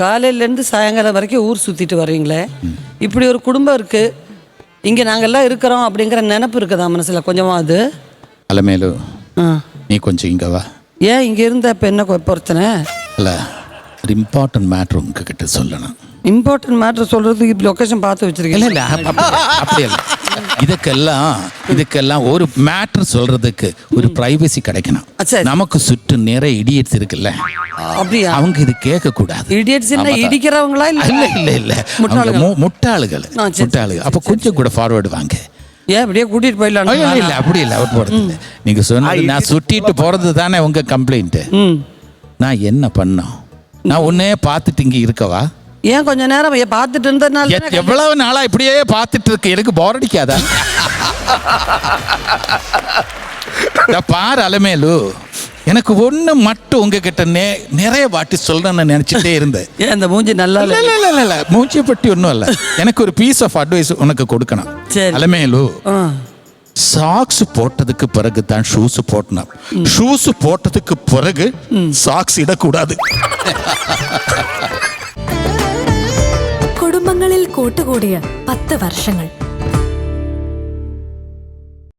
காலையிலேருந்து சாயங்காலம் வரைக்கும் ஊர் சுற்றிட்டு வர்றீங்களே, இப்படி ஒரு குடும்பம் இருக்குது, இங்கே நாங்கள்லாம் இருக்கிறோம் அப்படிங்கிற நினப்பு இருக்குதா மனசில் கொஞ்சமாவது? அலமேலு, நீ கொஞ்சம் இங்கே வா. ஏன் இங்கே இருந்த இப்போ என்ன பொறுத்தனை? இல்லை, ஒரு இம்பார்ட்டன்ட் மேட்ரு உங்ககிட்ட சொல்லணும். இம்பார்ட்டன்ட் மேட்ரு சொல்கிறதுக்கு லொக்கேஷன் பார்த்து வச்சுருக்கேன். இல்லை அப்படி இல்லை, இதுக்கெல்லாம் ஒரு மேட்ரு சொல்றதுக்கு ஒரு பிரைவசி கிடைக்கணும். நமக்கு சுற்று நிறைய இடியட்ஸ் இருக்குல்ல, அப்படியா? அவங்க இது கேட்க கூடாது. இடியட்ஸ் என்ன இடிக்கிறவங்களா? இல்ல முட்டாளுகள். அப்ப கொஞ்சம் கூட ஃபார்வர்டு வாங்க. ஏன் அப்படியே கூட்டிட்டு போயிடலாம்? இல்ல அப்படி இல்லை, அவர் போறது இல்லை. நீங்க சொன்னது நான் சுட்டிட்டு போறது தானே உங்க கம்ப்ளைண்ட். நான் என்ன பண்ணோம்? நான் உன்னே பார்த்துட்டு இங்க இருக்கவா? ஏன் கொஞ்ச நேரம் பார்த்துட்டு இருந்ததுனால? எவ்வளவு நாளா இப்படியே பார்த்துட்டு இருக்கு, எனக்கு போர் அடிக்காதா? பாரு அலமேலு, எனக்கு ஒண்ணு மட்டும் உங்ககிட்ட நிறைய வாட்டி சொல்றேன்னு நினைச்சிட்டே இருந்தேன். ஏன் அந்த மூஞ்சி நல்லா இல்ல மூஞ்சியை பற்றி ஒன்றும் இல்லை, எனக்கு ஒரு பீஸ் ஆஃப் அட்வைஸ் உனக்கு கொடுக்கணும். அலமேலு, சாக்ஸ் போட்டதுக்கு பிறகு தான் ஷூஸ் போட்டணும், ஷூஸ் போட்டதுக்கு பிறகு சாக்ஸ் இடக்கூடாது. കുടുംബങ്ങളിൽ കൂട്ടുകൂടിയ 10 വർഷങ്ങൾ